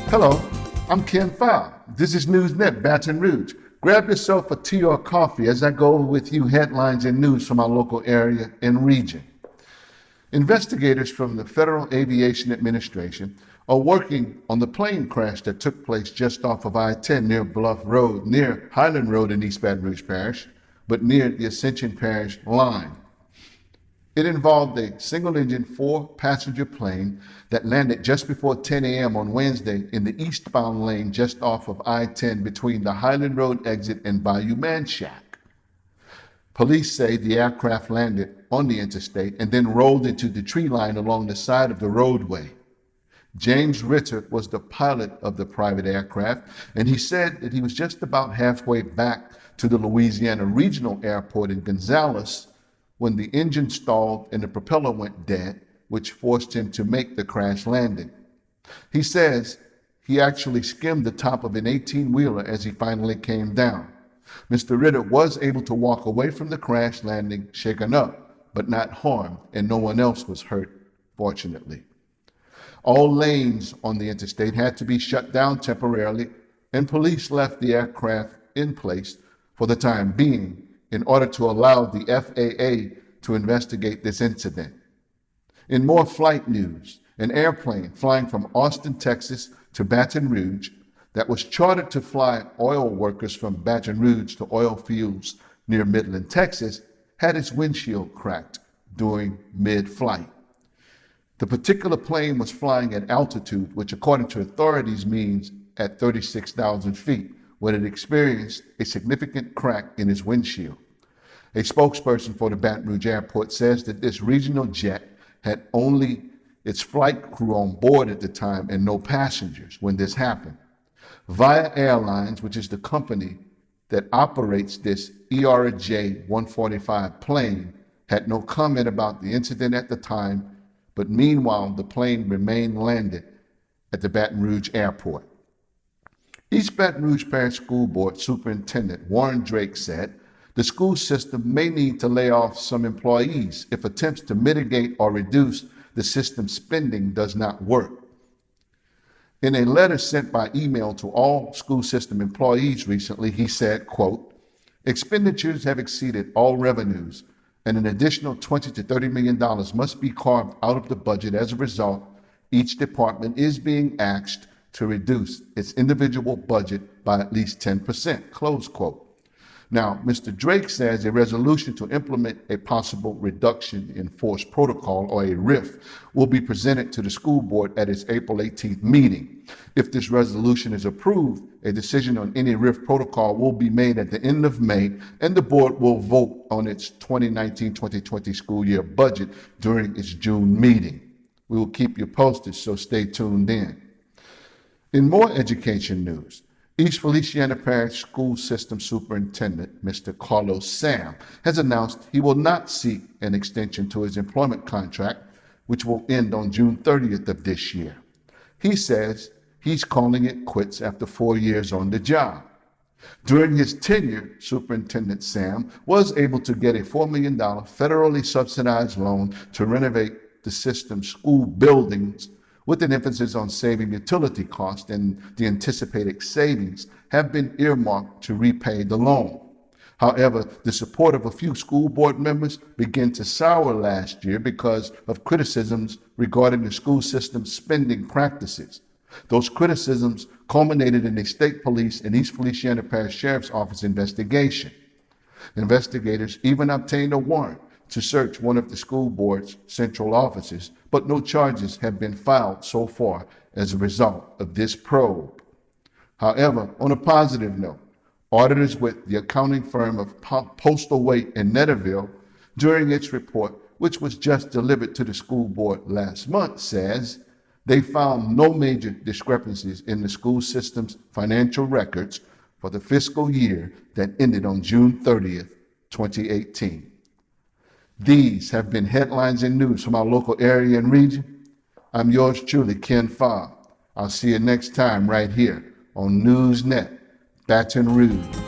Hello, I'm Ken Farr. This is NewsNet, Baton Rouge. Grab yourself a tea or coffee as I go over with you headlines and news from our local area and region. Investigators from the Federal Aviation Administration are working on the plane crash that took place just off of I-10 near Bluff Road, near Highland Road in East Baton Rouge Parish, but near the Ascension Parish line. It involved a single-engine, 4-passenger plane that landed just before 10 a.m. on Wednesday in the eastbound lane just off of I-10 between the Highland Road exit and Bayou Manchac. Police say the aircraft landed on the interstate and then rolled into the tree line along the side of the roadway. James Ritter was the pilot of the private aircraft, and he said that he was just about halfway back to the Louisiana Regional Airport in Gonzales when the engine stalled and the propeller went dead, which forced him to make the crash landing. He says he actually skimmed the top of an 18-wheeler as he finally came down. Mr. Ritter was able to walk away from the crash landing shaken up, but not harmed, and no one else was hurt, fortunately. All lanes on the interstate had to be shut down temporarily, and police left the aircraft in place for the time being in order to allow the FAA to investigate this incident. In more flight news, an airplane flying from Austin, Texas to Baton Rouge that was chartered to fly oil workers from Baton Rouge to oil fields near Midland, Texas, had its windshield cracked during mid-flight. The particular plane was flying at altitude, which according to authorities means at 36,000 feet, when it experienced a significant crack in its windshield. A spokesperson for the Baton Rouge Airport says that this regional jet had only its flight crew on board at the time and no passengers when this happened. Via Airlines, which is the company that operates this ERJ-145 plane, had no comment about the incident at the time, but meanwhile, the plane remained landed at the Baton Rouge Airport. East Baton Rouge Parish School Board Superintendent Warren Drake said the school system may need to lay off some employees if attempts to mitigate or reduce the system's spending does not work. In a letter sent by email to all school system employees recently, he said, quote, "Expenditures have exceeded all revenues, and an additional $20 to $30 million must be carved out of the budget. As a result, each department is being asked to reduce its individual budget by at least 10%, close quote. Now, Mr. Drake says a resolution to implement a possible reduction in force protocol, or a RIF, will be presented to the school board at its April 18th meeting. If this resolution is approved, a decision on any RIF protocol will be made at the end of May, and the board will vote on its 2019-2020 school year budget during its June meeting. We will keep you posted, so stay tuned in. In more education news, East Feliciana Parish School System Superintendent, Mr. Carlos Sam, has announced he will not seek an extension to his employment contract, which will end on June 30th of this year. He says he's calling it quits after 4 years on the job. During his tenure, Superintendent Sam was able to get a $4 million federally subsidized loan to renovate the system's school buildings, with an emphasis on saving utility costs, and the anticipated savings have been earmarked to repay the loan. However, the support of a few school board members began to sour last year because of criticisms regarding the school system's spending practices. Those criticisms culminated in a state police and East Feliciana Parish Sheriff's Office investigation. Investigators even obtained a warrant to search one of the school board's central offices, but no charges have been filed so far as a result of this probe. However, on a positive note, auditors with the accounting firm of Postal Waite in Netterville, during its report, which was just delivered to the school board last month, says they found no major discrepancies in the school system's financial records for the fiscal year that ended on June 30th, 2018. These have been headlines and news from our local area and region. I'm yours truly, Ken Farr. I'll see you next time right here on NewsNet, Baton Rouge.